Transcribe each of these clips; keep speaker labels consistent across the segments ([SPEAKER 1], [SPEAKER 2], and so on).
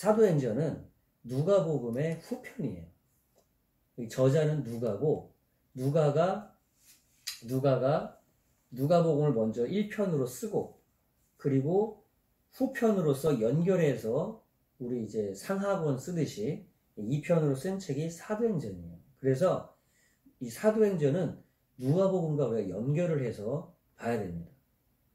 [SPEAKER 1] 사도행전은 누가복음의 후편이에요. 저자는 누가고, 누가복음을 먼저 1편으로 쓰고, 그리고 후편으로서 연결해서 우리 이제 상하권 쓰듯이 2편으로 쓴 책이 사도행전이에요. 그래서 이 사도행전은 누가복음과 우리가 연결을 해서 봐야 됩니다.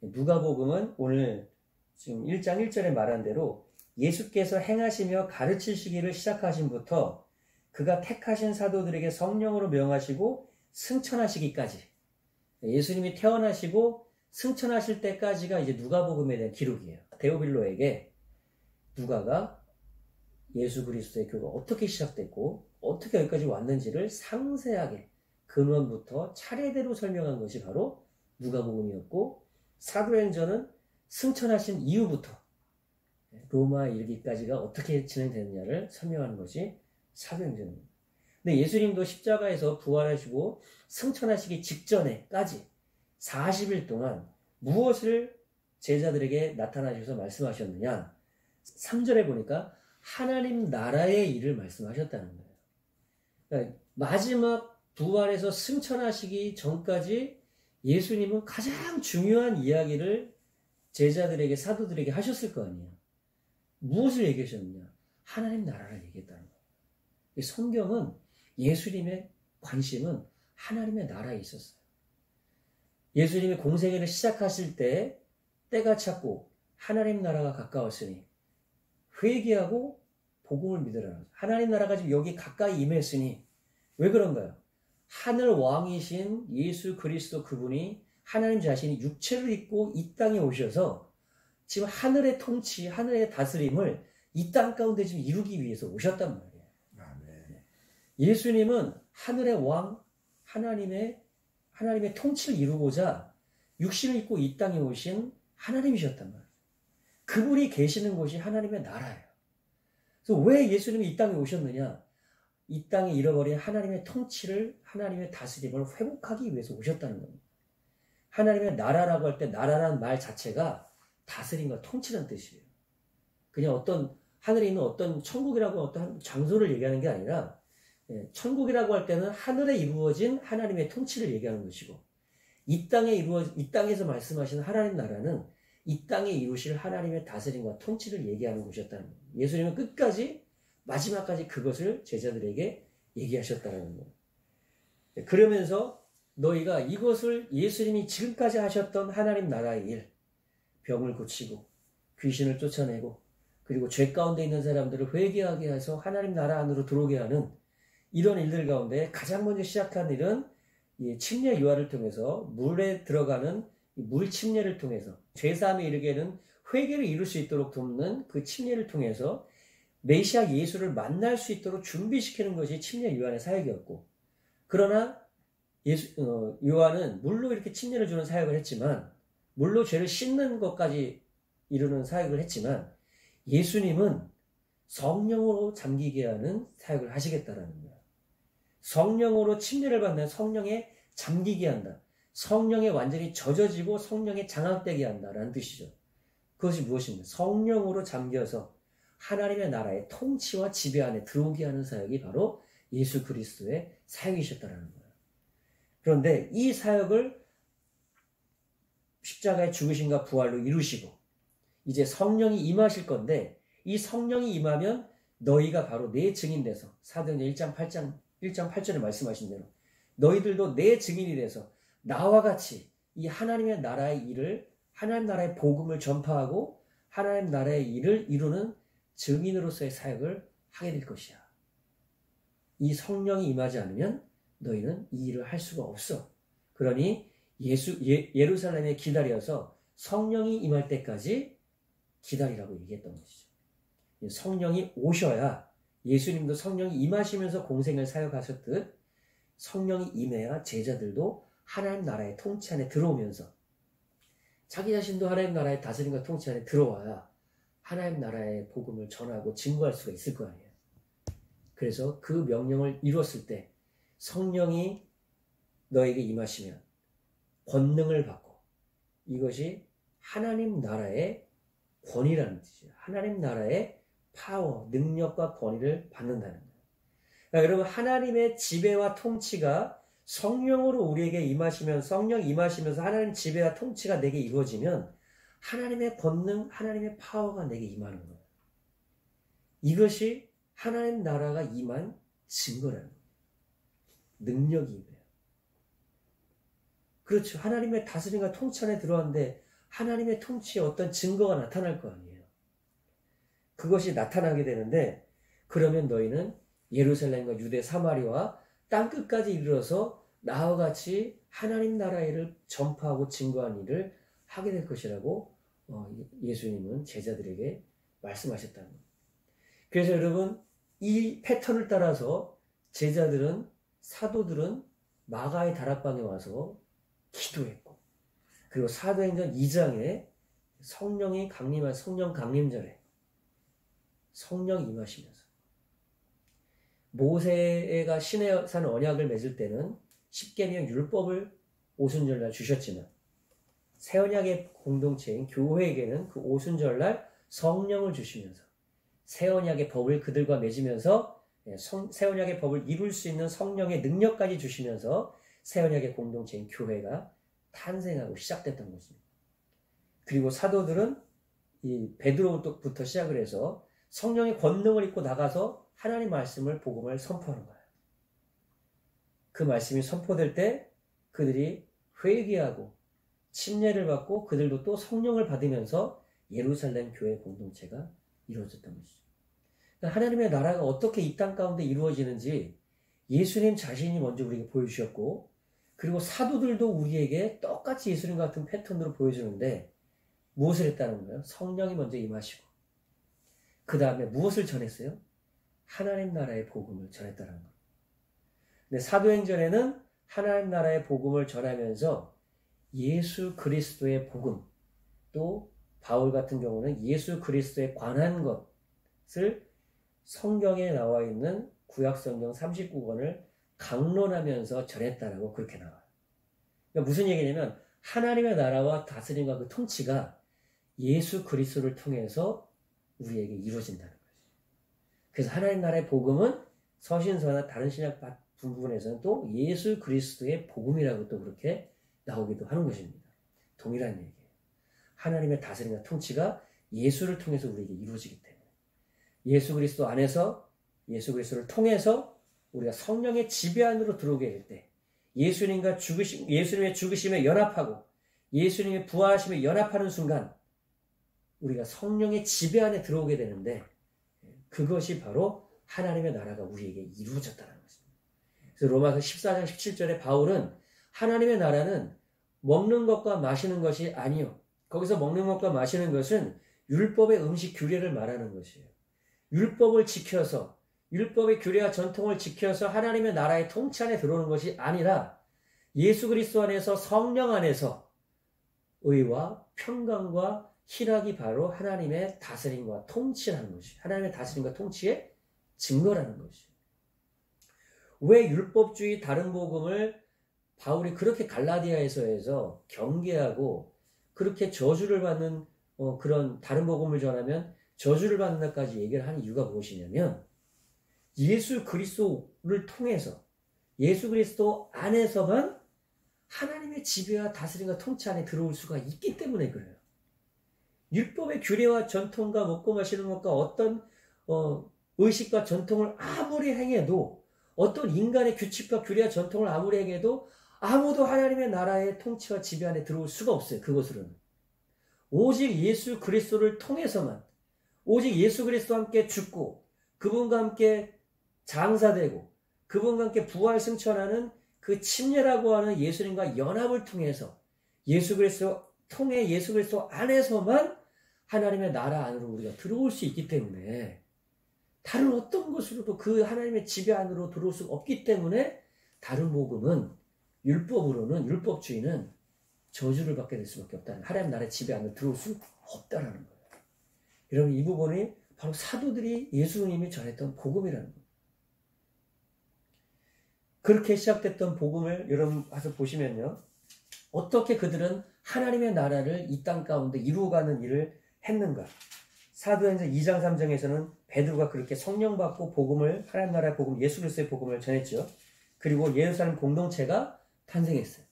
[SPEAKER 1] 누가복음은 오늘 지금 1장 1절에 말한 대로 예수께서 행하시며 가르치시기를 시작하신부터 그가 택하신 사도들에게 성령으로 명하시고 승천하시기까지, 예수님이 태어나시고 승천하실 때까지가 이제 누가복음에 대한 기록이에요. 데오빌로에게 누가가 예수 그리스도의 교가 어떻게 시작됐고 어떻게 여기까지 왔는지를 상세하게 근원부터 차례대로 설명한 것이 바로 누가복음이었고, 사도행전은 승천하신 이후부터 로마에 이르기까지가 어떻게 진행됐느냐를 설명하는 것이 사도행전입니다. 근데 예수님도 십자가에서 부활하시고 승천하시기 직전에까지 40일 동안 무엇을 제자들에게 나타나셔서 말씀하셨느냐? 3절에 보니까 하나님 나라의 일을 말씀하셨다는 거예요. 그러니까 마지막 부활해서 승천하시기 전까지 예수님은 가장 중요한 이야기를 제자들에게, 사도들에게 하셨을 거 아니에요. 무엇을 얘기하셨느냐? 하나님 나라를 얘기했다는 거예요. 성경은 예수님의 관심은 하나님의 나라에 있었어요. 예수님이 공생애를 시작하실 때 때가 찼고 하나님 나라가 가까웠으니 회개하고 복음을 믿으라. 하나님 나라가 지금 여기 가까이 임했으니 왜 그런가요? 하늘 왕이신 예수 그리스도 그분이 하나님 자신이 육체를 입고 이 땅에 오셔서 지금 하늘의 통치, 하늘의 다스림을 이 땅 가운데 지금 이루기 위해서 오셨단 말이에요. 아멘. 예수님은 하늘의 왕, 하나님의 통치를 이루고자 육신을 입고 이 땅에 오신 하나님이셨단 말이에요. 그분이 계시는 곳이 하나님의 나라예요. 그래서 왜 예수님이 이 땅에 오셨느냐? 이 땅에 잃어버린 하나님의 통치를, 하나님의 다스림을 회복하기 위해서 오셨다는 겁니다. 하나님의 나라라고 할 때 나라라는 말 자체가 다스림과 통치라는 뜻이에요. 그냥 어떤 하늘에 있는 어떤 천국이라고 어떤 장소를 얘기하는 게 아니라, 천국이라고 할 때는 하늘에 이루어진 하나님의 통치를 얘기하는 것이고, 이 땅에서 말씀하시는 하나님 나라는 이 땅에 이루실 하나님의 다스림과 통치를 얘기하는 곳이었다는 거예요. 예수님은 끝까지 마지막까지 그것을 제자들에게 얘기하셨다는 거예요. 그러면서 너희가 이것을 예수님이 지금까지 하셨던 하나님 나라의 일, 병을 고치고 귀신을 쫓아내고 그리고 죄 가운데 있는 사람들을 회개하게 해서 하나님 나라 안으로 들어오게 하는 이런 일들 가운데 가장 먼저 시작한 일은 이 침례 요한을 통해서 물에 들어가는 물 침례를 통해서 죄사함에 이르게는 회개를 이룰 수 있도록 돕는 그 침례를 통해서 메시아 예수를 만날 수 있도록 준비시키는 것이 침례 요한의 사역이었고, 그러나 요한은 물로 이렇게 침례를 주는 사역을 했지만, 물로 죄를 씻는 것까지 이루는 사역을 했지만, 예수님은 성령으로 잠기게 하는 사역을 하시겠다라는 거예요. 성령으로 침례를 받는, 성령에 잠기게 한다. 성령에 완전히 젖어지고 성령에 장악되게 한다라는 뜻이죠. 그것이 무엇입니까? 성령으로 잠겨서 하나님의 나라의 통치와 지배 안에 들어오게 하는 사역이 바로 예수 그리스도의 사역이셨다라는 거예요. 그런데 이 사역을 십자가의 죽으심과 부활로 이루시고 이제 성령이 임하실 건데, 이 성령이 임하면 너희가 바로 내 증인 돼서, 사도행전 1장 8절에 말씀하신 대로 너희들도 내 증인이 돼서 나와 같이 이 하나님의 나라의 일을, 하나님 나라의 복음을 전파하고 하나님 나라의 일을 이루는 증인으로서의 사역을 하게 될 것이야. 이 성령이 임하지 않으면 너희는 이 일을 할 수가 없어. 그러니 예루살렘에 기다려서 성령이 임할 때까지 기다리라고 얘기했던 것이죠. 성령이 오셔야, 예수님도 성령이 임하시면서 공생을 사역하셨듯 성령이 임해야 제자들도 하나님 나라의 통치 안에 들어오면서 자기 자신도 하나님 나라의 다스림과 통치 안에 들어와야 하나님 나라의 복음을 전하고 증거할 수가 있을 거 아니에요. 그래서 그 명령을 이루었을 때 성령이 너에게 임하시면 권능을 받고, 이것이 하나님 나라의 권위라는 뜻이에요. 하나님 나라의 파워, 능력과 권위를 받는다는 거예요. 그러니까 여러분, 하나님의 지배와 통치가 성령으로 우리에게 임하시면서, 성령 임하시면서 하나님 지배와 통치가 내게 이루어지면 하나님의 권능, 하나님의 파워가 내게 임하는 거예요. 이것이 하나님 나라가 임한 증거라는 거예요. 능력이 임해요. 그렇죠. 하나님의 다스림과 통치 안에 들어왔는데 하나님의 통치에 어떤 증거가 나타날 거 아니에요. 그것이 나타나게 되는데, 그러면 너희는 예루살렘과 유대 사마리아와 땅끝까지 이르러서 나와 같이 하나님 나라의 일을 전파하고 증거한 일을 하게 될 것이라고 예수님은 제자들에게 말씀하셨다는 거예요. 그래서 여러분, 이 패턴을 따라서 제자들은, 사도들은 마가의 다락방에 와서 기도했고, 그리고 사도행전 2장에 성령이 강림한 성령 강림절에 성령 임하시면서, 모세가 시내산 언약을 맺을 때는 십계명 율법을 오순절날 주셨지만 새 언약의 공동체인 교회에게는 그 오순절날 성령을 주시면서 새 언약의 법을 그들과 맺으면서 새 언약의 법을 이룰 수 있는 성령의 능력까지 주시면서 새 언약의 공동체인 교회가 탄생하고 시작됐던 것입니다. 그리고 사도들은 이 베드로부터 시작을 해서 성령의 권능을 입고 나가서 하나님 말씀을, 복음을 선포하는 거예요. 그 말씀이 선포될 때 그들이 회개하고 침례를 받고 그들도 또 성령을 받으면서 예루살렘 교회 공동체가 이루어졌던 것이죠. 하나님의 나라가 어떻게 이 땅 가운데 이루어지는지 예수님 자신이 먼저 우리에게 보여주셨고, 그리고 사도들도 우리에게 똑같이 예수님 같은 패턴으로 보여주는데 무엇을 했다는 거예요? 성령이 먼저 임하시고 그 다음에 무엇을 전했어요? 하나님 나라의 복음을 전했다는 거예요. 근데 사도행전에는 하나님 나라의 복음을 전하면서 예수 그리스도의 복음, 또 바울 같은 경우는 예수 그리스도에 관한 것을 성경에 나와 있는 구약성경 39권을 강론하면서 전했다라고 그렇게 나와요. 그러니까 무슨 얘기냐면 하나님의 나라와 다스림과 그 통치가 예수 그리스도를 통해서 우리에게 이루어진다는 거죠. 그래서 하나님 나라의 복음은 서신서나 다른 신약 부분에서는 또 예수 그리스도의 복음이라고 또 그렇게 나오기도 하는 것입니다. 동일한 얘기예요. 하나님의 다스림과 통치가 예수를 통해서 우리에게 이루어지기 때문에 예수 그리스도 안에서, 예수 그리스도를 통해서 우리가 성령의 지배 안으로 들어오게 될 때, 예수님의 죽으심에 연합하고 예수님의 부활하심에 연합하는 순간 우리가 성령의 지배 안에 들어오게 되는데, 그것이 바로 하나님의 나라가 우리에게 이루어졌다는 것입니다. 그래서 로마서 14장 17절에 바울은 하나님의 나라는 먹는 것과 마시는 것이 아니요, 거기서 먹는 것과 마시는 것은 율법의 음식 규례를 말하는 것이에요. 율법을 지켜서, 율법의 규례와 전통을 지켜서 하나님의 나라의 통치 안에 들어오는 것이 아니라 예수 그리스도 안에서, 성령 안에서 의와 평강과 희락이 바로 하나님의 다스림과 통치라는 것이에요. 하나님의 다스림과 통치의 증거라는 것이에요. 왜 율법주의 다른 복음을 바울이 그렇게 갈라디아에서 경계하고 그렇게 저주를 받는 그런 다른 복음을 전하면 저주를 받는다까지 얘기를 하는 이유가 무엇이냐면, 예수 그리스도를 통해서, 예수 그리스도 안에서만 하나님의 지배와 다스림과 통치 안에 들어올 수가 있기 때문에 그래요. 율법의 규례와 전통과 먹고 마시는 것과 어떤 의식과 전통을 아무리 행해도, 어떤 인간의 규칙과 규례와 전통을 아무리 행해도 아무도 하나님의 나라의 통치와 지배 안에 들어올 수가 없어요. 그것으로는 오직 예수 그리스도를 통해서만, 오직 예수 그리스도와 함께 죽고 그분과 함께 장사되고 그분과 함께 부활 승천하는 그 침례라고 하는 예수님과 연합을 통해서, 예수 그리스도 통해 예수 그리스도 안에서만 하나님의 나라 안으로 우리가 들어올 수 있기 때문에, 다른 어떤 것으로도 그 하나님의 지배 안으로 들어올 수 없기 때문에 다른 복음은, 율법으로는, 율법주의는 저주를 받게 될 수밖에 없다는, 하나님 나라의 지배 안으로 들어올 수 없다라는 거예요. 여러분, 이 부분이 바로 사도들이 예수님이 전했던 복음이라는 거예요. 그렇게 시작됐던 복음을 여러분 와서 보시면요, 어떻게 그들은 하나님의 나라를 이 땅 가운데 이루어가는 일을 했는가. 사도행전 2장 3장에서는 베드로가 그렇게 성령 받고 복음을, 하나님 나라의 복음, 예수 그리스도의 복음을 전했죠. 그리고 예루살렘 공동체가 탄생했어요.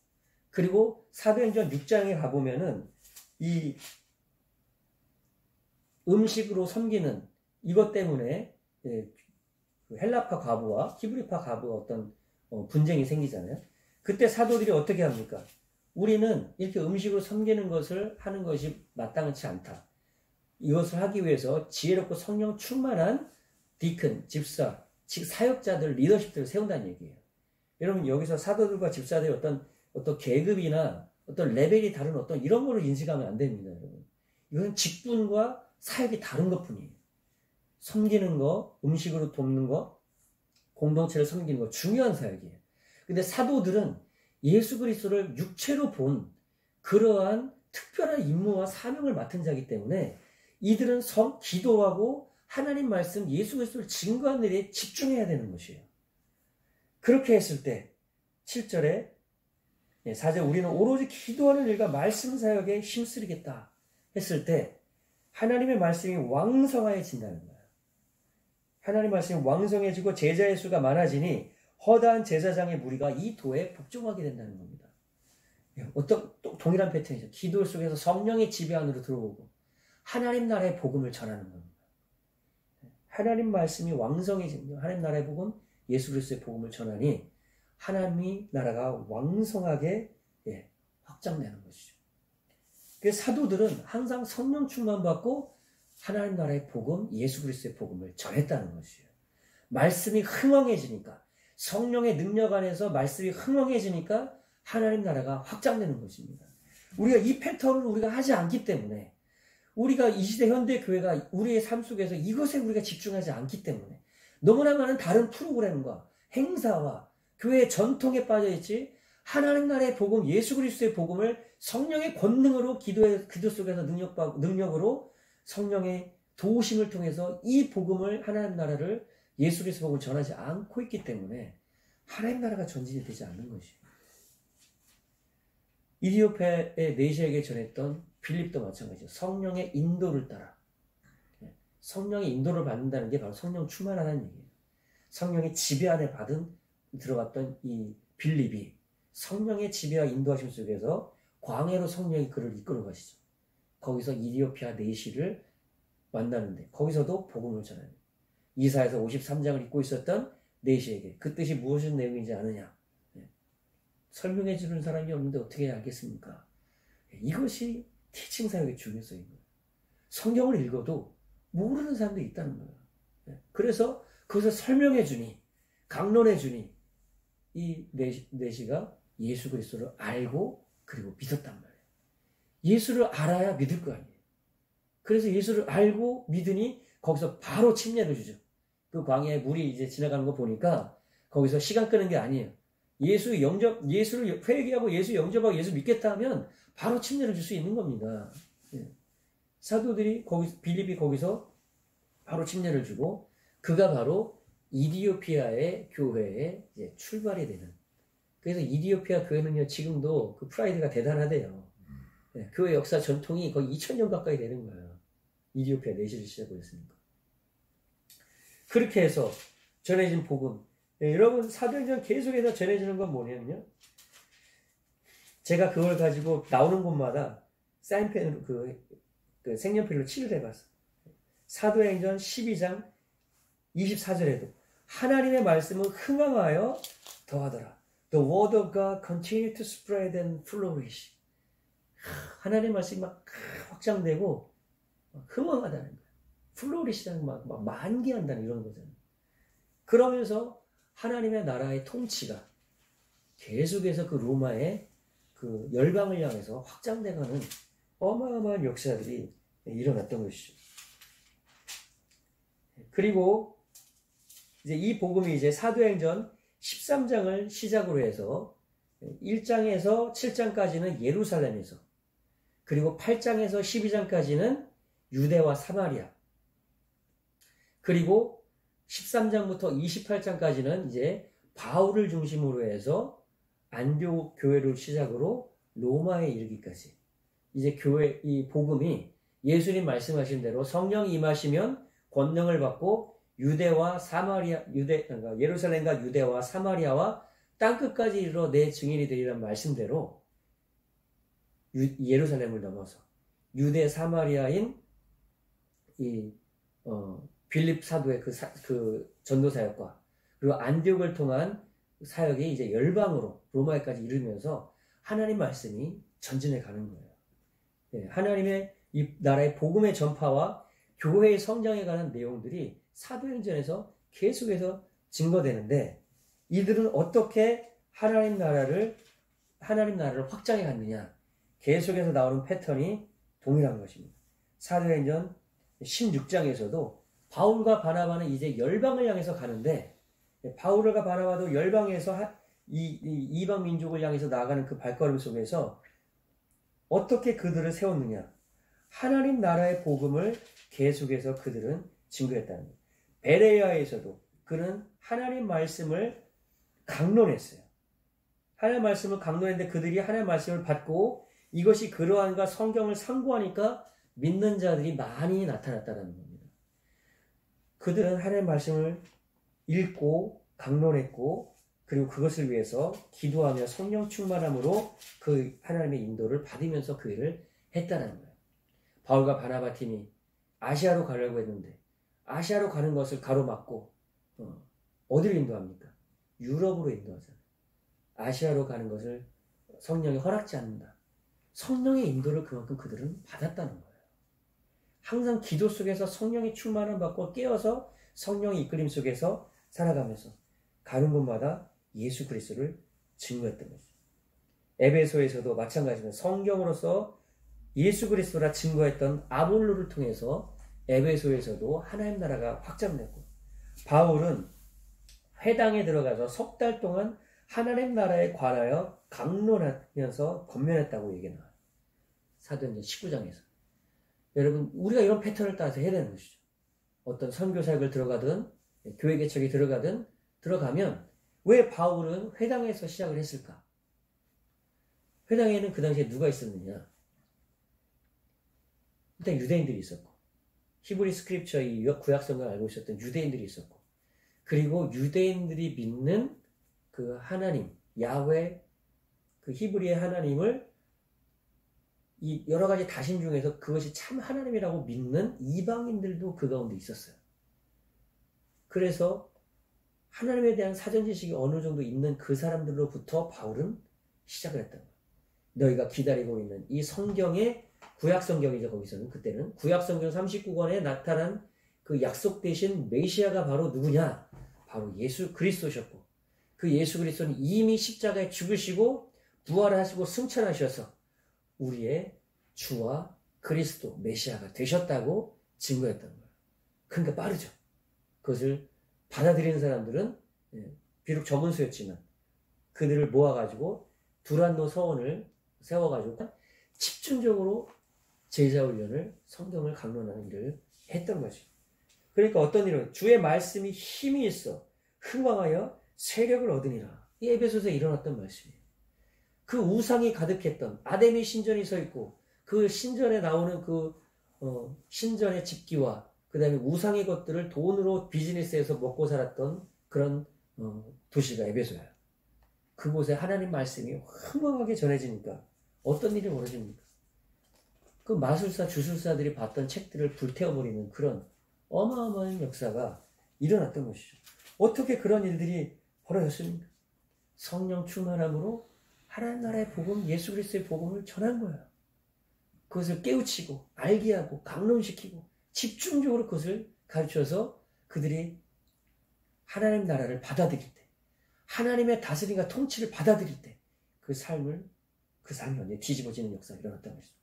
[SPEAKER 1] 그리고 사도행전 6장에 가보면은 이 음식으로 섬기는 이것 때문에 헬라파 과부와 히브리파 과부가 어떤 분쟁이 생기잖아요. 그때 사도들이 어떻게 합니까? 우리는 이렇게 음식으로 섬기는 것을 하는 것이 마땅치 않다. 이것을 하기 위해서 지혜롭고 성령 충만한 디큰, 집사, 즉 사역자들, 리더십들을 세운다는 얘기예요. 여러분 여기서 사도들과 집사들의 어떤 계급이나 어떤 레벨이 다른 어떤 이런 거를 인식하면 안 됩니다, 여러분. 이건 직분과 사역이 다른 것뿐이에요. 섬기는 거, 음식으로 돕는 거, 공동체를 섬기는 거 중요한 사역이에요. 근데 사도들은 예수 그리스도를 육체로 본 그러한 특별한 임무와 사명을 맡은 자이기 때문에 이들은 기도하고 하나님 말씀, 예수 그리스도를 증거하는 일에 집중해야 되는 것이에요. 그렇게 했을 때 7절에 4절 우리는 오로지 기도하는 일과 말씀 사역에 힘쓰리겠다 했을 때 하나님의 말씀이 왕성해진다는 거예요. 하나님 말씀이 왕성해지고 제자의 수가 많아지니 허다한 제사장의 무리가 이 도에 복종하게 된다는 겁니다. 어떤 동일한 패턴이죠. 기도 속에서 성령의 지배 안으로 들어오고 하나님 나라의 복음을 전하는 겁니다. 하나님 말씀이 왕성해지면 하나님 나라의 복음, 예수 그리스도의 복음을 전하니 하나님의 나라가 왕성하게 확장되는 것이죠. 그래서 사도들은 항상 성령 충만 받고 하나님 나라의 복음, 예수 그리스도의 복음을 전했다는 것이에요. 말씀이 흥왕해지니까 성령의 능력 안에서 말씀이 흥왕해지니까 하나님 나라가 확장되는 것입니다. 우리가 이 패턴을 우리가 하지 않기 때문에 우리가 이 시대 현대 교회가 우리의 삶 속에서 이것에 우리가 집중하지 않기 때문에 너무나 많은 다른 프로그램과 행사와 교회의 전통에 빠져있지 하나님 나라의 복음, 예수 그리스도의 복음을 성령의 권능으로 기도 속에서 능력으로 성령의 도우심을 통해서 이 복음을 하나님 나라를 예수 그리스도 복음을 전하지 않고 있기 때문에 하나님 나라가 전진이 되지 않는 것이에요. 이디오페의 내시에게 전했던 빌립도 마찬가지죠. 성령의 인도를 따라. 성령의 인도를 받는다는 게 바로 성령 충만하다는 얘기예요. 성령의 지배 안에 들어갔던 이 빌립이 성령의 지배와 인도하심 속에서 광야로 성령이 그를 이끌어 가시죠. 거기서 이디오피아 내시를 만나는데 거기서도 복음을 전하는 이사야서 53장을 읽고 있었던 내시에게 그 뜻이 무엇인 내용인지 아느냐? 설명해 주는 사람이 없는데 어떻게 알겠습니까? 이것이 티칭 사역의 중요성인 거예요. 성경을 읽어도 모르는 사람들이 있다는 거예요. 그래서 그것을 설명해 주니, 강론해 주니 이 내시가 예수 그리스도를 알고 그리고 믿었단 말이에요. 예수를 알아야 믿을 거 아니에요. 그래서 예수를 알고 믿으니 거기서 바로 침례를 주죠. 그 광야에 물이 이제 지나가는 거 보니까 거기서 시간 끄는 게 아니에요. 예수를 회개하고 예수 영접하고 예수 믿겠다 하면 바로 침례를 줄 수 있는 겁니다. 사도들이 빌립이 거기서 바로 침례를 주고 그가 바로 이디오피아의 교회에 이제 출발이 되는. 그래서 이디오피아 교회는요 지금도 그 프라이드가 대단하대요. 교회 역사 전통이 거의 2000년 가까이 되는 거예요. 이디오피아 내시를 시작으로 했으니까. 그렇게 해서 전해진 복음. 여러분 사도행전 계속해서 전해지는 건 뭐냐면요. 제가 그걸 가지고 나오는 곳마다 사인펜으로 그 색연필로 칠을 해봤어요. 사도행전 12장 24절에도 하나님의 말씀은 흥왕하여 더하더라. The word of God continued to spread and flourish. 하나님의 말씀이 막 확장되고 흥왕하다는 거예요. 플로리시라는 막 만개한다는 이런 거잖아요. 그러면서 하나님의 나라의 통치가 계속해서 그 로마의 그 열방을 향해서 확장돼가는 어마어마한 역사들이 일어났던 것이죠. 그리고 이제 이 복음이 이제 사도행전 13장을 시작으로 해서 1장에서 7장까지는 예루살렘에서 그리고 8장에서 12장까지는 유대와 사마리아 그리고 13장부터 28장까지는 이제 바울을 중심으로 해서 안디옥 교회를 시작으로 로마에 이르기까지 이제 이 복음이 예수님 말씀하신 대로 성령이 임하시면 권능을 받고 유대와 사마리아, 그러니까 예루살렘과 유대와 사마리아와 땅끝까지 이르러 내 증인이 되리라는 말씀대로 예루살렘을 넘어서 유대 사마리아인 빌립 사도의 그 전도 사역과 그리고 안디옥을 통한 사역이 이제 열방으로 로마에까지 이르면서 하나님 말씀이 전진해 가는 거예요. 예, 하나님의 이 나라의 복음의 전파와 교회의 성장에 관한 내용들이 사도행전에서 계속해서 증거되는데 이들은 어떻게 하나님 나라를 확장해 갔느냐? 계속해서 나오는 패턴이 동일한 것입니다. 사도행전 16장에서도 바울과 바나바는 이제 열방을 향해서 가는데 바울과 바나바도 열방에서 이방 민족을 향해서 나아가는 그 발걸음 속에서 어떻게 그들을 세웠느냐? 하나님 나라의 복음을 계속해서 그들은 증거했다는 거예요. 베레아에서도 그는 하나님 말씀을 강론했어요. 하나님 말씀을 강론했는데 그들이 하나님 말씀을 받고 이것이 그러한가 성경을 상고하니까 믿는 자들이 많이 나타났다는 겁니다. 그들은 하나님 말씀을 읽고 강론했고 그리고 그것을 위해서 기도하며 성령 충만함으로 그 하나님의 인도를 받으면서 그 일을 했다는 거예요. 바울과 바나바 팀이 아시아로 가려고 했는데 아시아로 가는 것을 가로막고 어디를 인도합니까? 유럽으로 인도하잖아요. 아시아로 가는 것을 성령이 허락지 않는다. 성령의 인도를 그만큼 그들은 받았다는 거예요. 항상 기도 속에서 성령의 충만함 받고 깨어서 성령의 이끌림 속에서 살아가면서 가는 곳마다 예수 그리스도를 증거했던 거죠. 에베소에서도 마찬가지로 성경으로서 예수 그리스도라 증거했던 아볼로를 통해서 에베소에서도 하나님 나라가 확장됐고 바울은 회당에 들어가서 석 달 동안 하나님 나라에 관하여 강론하면서 권면했다고 얘기가 나와요. 사도행전 19장에서. 여러분 우리가 이런 패턴을 따라서 해야 되는 것이죠. 어떤 선교 사역을 들어가든 교회 개척에 들어가면 왜 바울은 회당에서 시작을 했을까? 회당에는 그 당시에 누가 있었느냐? 일단 유대인들이 있었고 히브리 스크립처 이 구약성경을 알고 있었던 유대인들이 있었고 그리고 유대인들이 믿는 그 하나님 야훼 그 히브리의 하나님을 이 여러 가지 다신 중에서 그것이 참 하나님이라고 믿는 이방인들도 그 가운데 있었어요. 그래서 하나님에 대한 사전 지식이 어느 정도 있는 그 사람들로부터 바울은 시작을 했던 거예요. 너희가 기다리고 있는 이 성경의 구약성경이죠. 거기서는 그때는 구약성경 39권에 나타난 그 약속되신 메시아가 바로 누구냐? 바로 예수 그리스도셨고 그 예수 그리스도는 이미 십자가에 죽으시고 부활하시고 승천하셔서 우리의 주와 그리스도 메시아가 되셨다고 증거했던 거예요. 그러니까 빠르죠. 그것을 받아들이는 사람들은 비록 저문수였지만 그들을 모아가지고 두란노 서원을 세워가지고 집중적으로 제자훈련을 성경을 강론하는 일을 했던 거죠. 그러니까 어떤 일은 주의 말씀이 힘이 있어 흥왕하여 세력을 얻으니라. 이 에베소서에 일어났던 말씀이에요. 그 우상이 가득했던 아데미 신전이 서 있고 그 신전에 나오는 그 신전의 집기와 그 다음에 우상의 것들을 돈으로 비즈니스해서 먹고 살았던 그런 도시가 에베소예요. 그곳에 하나님 말씀이 흥왕하게 전해지니까 어떤 일이 벌어집니까? 그 마술사, 주술사들이 봤던 책들을 불태워버리는 그런 어마어마한 역사가 일어났던 것이죠. 어떻게 그런 일들이 벌어졌습니까? 성령 충만함으로 하나님 나라의 복음, 예수 그리스도의 복음을 전한 거예요. 그것을 깨우치고 알게 하고 강론시키고 집중적으로 그것을 가르쳐서 그들이 하나님 나라를 받아들일 때 하나님의 다스림과 통치를 받아들일 때 그 삶이 완전히 뒤집어지는 역사가 일어났던 것이죠.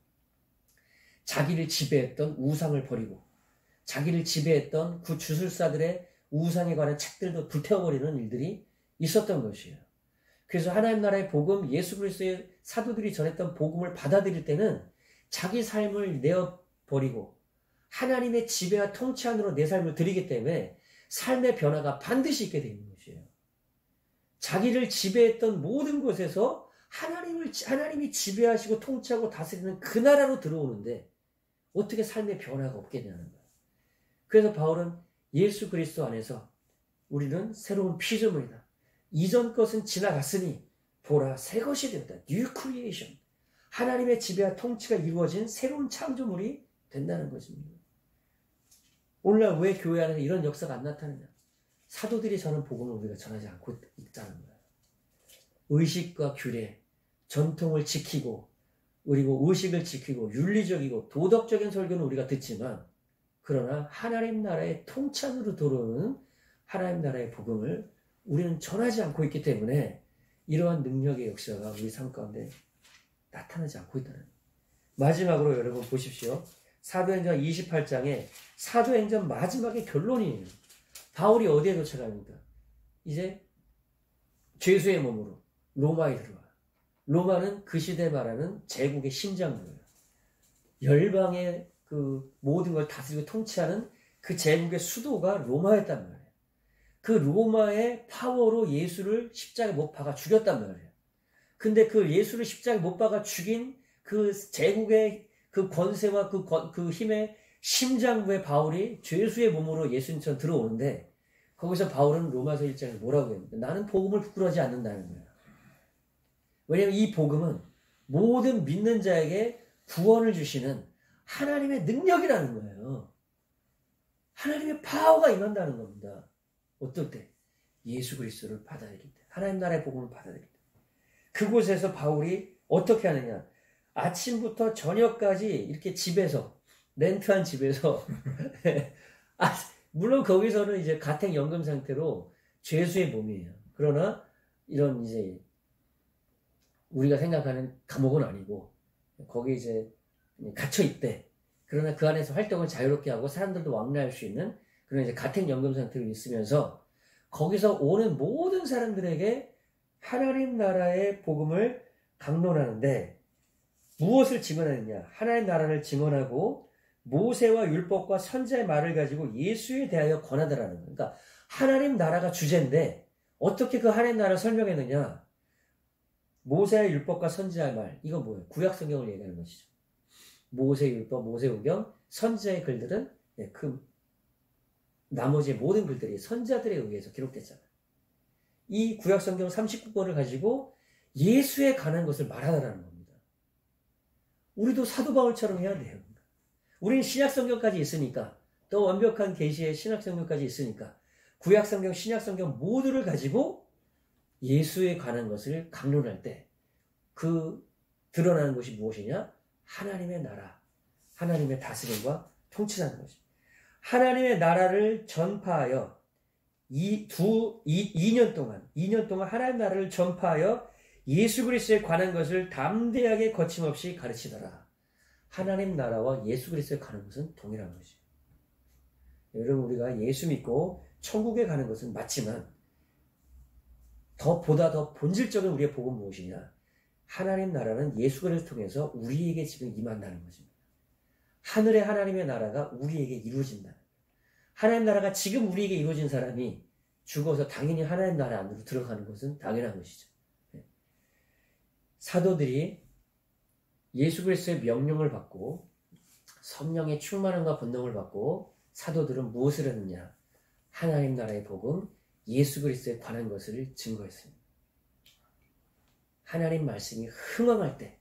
[SPEAKER 1] 자기를 지배했던 우상을 버리고 자기를 지배했던 그 주술사들의 우상에 관한 책들도 불태워버리는 일들이 있었던 것이에요. 그래서 하나님 나라의 복음, 예수 그리스도의 사도들이 전했던 복음을 받아들일 때는 자기 삶을 내어버리고 하나님의 지배와 통치 안으로 내 삶을 드리기 때문에 삶의 변화가 반드시 있게 되는 것이에요. 자기를 지배했던 모든 곳에서 하나님이 지배하시고 통치하고 다스리는 그 나라로 들어오는데 어떻게 삶의 변화가 없겠냐는 거예요. 그래서 바울은 예수 그리스도 안에서 우리는 새로운 피조물이다. 이전 것은 지나갔으니 보라 새 것이 되었다. New creation. 하나님의 지배와 통치가 이루어진 새로운 창조물이 된다는 것입니다. 오늘날 왜 교회 안에서 이런 역사가 안 나타나냐? 사도들이 전한 복음을 우리가 전하지 않고 있다는 거예요. 의식과 규례, 전통을 지키고 그리고 의식을 지키고 윤리적이고 도덕적인 설교는 우리가 듣지만 그러나 하나님 나라의 통치안으로 들어오는 하나님 나라의 복음을 우리는 전하지 않고 있기 때문에 이러한 능력의 역사가 우리 삶 가운데 나타나지 않고 있다는 거예요. 마지막으로 여러분 보십시오. 사도행전 28장에 사도행전 마지막의 결론이에요. 바울이 어디에 도착합니까? 이제 죄수의 몸으로 로마에 들어와요. 로마는 그 시대 말하는 제국의 심장부예요. 열방의 그 모든 걸 다스리고 통치하는 그 제국의 수도가 로마였단 말이에요. 그 로마의 파워로 예수를 십자가에 못 박아 죽였단 말이에요. 근데 그 예수를 십자가에 못 박아 죽인 그 제국의 그 권세와 그 힘의 심장부의 바울이 죄수의 몸으로 예수님처럼 들어오는데 거기서 바울은 로마서 1장에 뭐라고 해요? 나는 복음을 부끄러워하지 않는다는 거예요. 왜냐하면 이 복음은 모든 믿는 자에게 구원을 주시는 하나님의 능력이라는 거예요. 하나님의 파워가 임한다는 겁니다. 어떨 때? 예수 그리스도를 받아들일 때. 하나님 나라의 복음을 받아들일 때. 그곳에서 바울이 어떻게 하느냐? 아침부터 저녁까지 이렇게 집에서 렌트한 집에서 물론 거기서는 이제 가택연금 상태로 죄수의 몸이에요. 그러나 이런 이제 우리가 생각하는 감옥은 아니고 거기 이제 갇혀 있대. 그러나 그 안에서 활동을 자유롭게 하고 사람들도 왕래할 수 있는 그런 이제 가택연금 상태로 있으면서 거기서 오는 모든 사람들에게 하나님 나라의 복음을 강론하는데 무엇을 증언하느냐? 하나님 나라를 증언하고 모세와 율법과 선지자의 말을 가지고 예수에 대하여 권하더라는 거예요. 그러니까 하나님 나라가 주제인데 어떻게 그 하나님 나라를 설명했느냐? 모세의 율법과 선지자의 말, 이건 뭐예요? 구약 성경을 얘기하는 것이죠. 모세 율법, 모세 오경, 선지자의 글들은 그 나머지 모든 글들이 선지자들에 의해서 기록됐잖아요. 이 구약 성경 39권을 가지고 예수에 관한 것을 말하라는 겁니다. 우리도 사도 바울처럼 해야 돼요. 우리는 신약 성경까지 있으니까 또 완벽한 계시의 신약 성경까지 있으니까 구약 성경, 신약 성경 모두를 가지고 예수에 관한 것을 강론할 때 그 드러나는 것이 무엇이냐? 하나님의 나라, 하나님의 다스림과 통치라는 것입니다. 하나님의 나라를 전파하여 2년 동안 하나님의 나라를 전파하여 예수 그리스도에 관한 것을 담대하게 거침없이 가르치더라. 하나님 나라와 예수 그리스도에 가는 것은 동일한 것이에요. 여러분 우리가 예수 믿고 천국에 가는 것은 맞지만 보다 더 본질적인 우리의 복은 무엇이냐? 하나님 나라는 예수 그리스도를 통해서 우리에게 지금 임한다는 것입니다. 하늘의 하나님의 나라가 우리에게 이루어진다. 하나님 나라가 지금 우리에게 이루어진 사람이 죽어서 당연히 하나님 나라 안으로 들어가는 것은 당연한 것이죠. 사도들이 예수 그리스도의 명령을 받고 성령의 충만함과 권능을 받고 사도들은 무엇을 했느냐? 하나님 나라의 복음, 예수 그리스도에 관한 것을 증거했습니다. 하나님 말씀이 흥황할 때,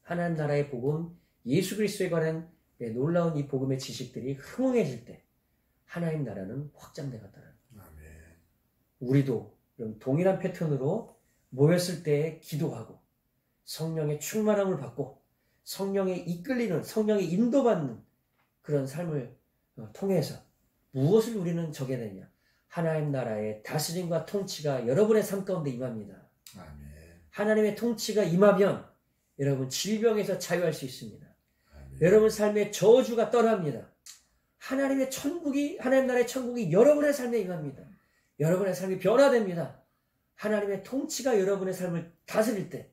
[SPEAKER 1] 하나님 나라의 복음, 예수 그리스도에 관한 놀라운 이 복음의 지식들이 흥황해질 때 하나님 나라는 확장되었다는 거예요. 우리도 동일한 패턴으로 모였을 때 기도하고 성령의 충만함을 받고 성령에 이끌리는, 성령에 인도받는 그런 삶을 통해서 무엇을 우리는 적용하느냐? 하나님 나라의 다스림과 통치가 여러분의 삶 가운데 임합니다. 아멘. 하나님의 통치가 임하면 여러분 질병에서 자유할 수 있습니다. 아멘. 여러분 삶의 저주가 떠납니다. 하나님 나라의 천국이 여러분의 삶에 임합니다. 여러분의 삶이 변화됩니다. 하나님의 통치가 여러분의 삶을 다스릴 때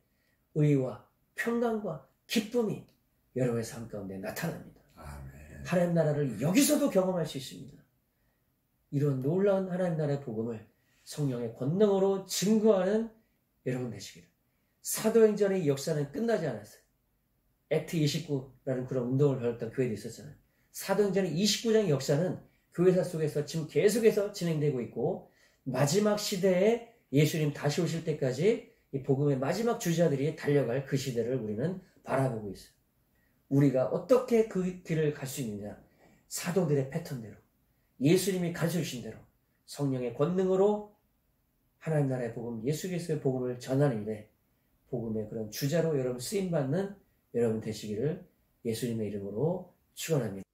[SPEAKER 1] 의와 평강과 기쁨이 여러분의 삶 가운데 나타납니다. 아멘. 하나님 나라를 여기서도 경험할 수 있습니다. 이런 놀라운 하나님 나라의 복음을 성령의 권능으로 증거하는 여러분 되시기를. 사도행전의 역사는 끝나지 않았어요. 액트 29라는 그런 운동을 벌였던 교회도 있었잖아요. 사도행전의 29장의 역사는 교회사 속에서 지금 계속해서 진행되고 있고, 마지막 시대에 예수님 다시 오실 때까지 이 복음의 마지막 주자들이 달려갈 그 시대를 우리는 바라보고 있어요. 우리가 어떻게 그 길을 갈 수 있느냐? 사도들의 패턴대로, 예수님이 가르쳐주신 대로, 성령의 권능으로 하나님 나라의 복음, 예수 그리스도의 복음을 전하는데, 복음의 그런 주자로 여러분 쓰임받는 여러분 되시기를 예수님의 이름으로 축원합니다.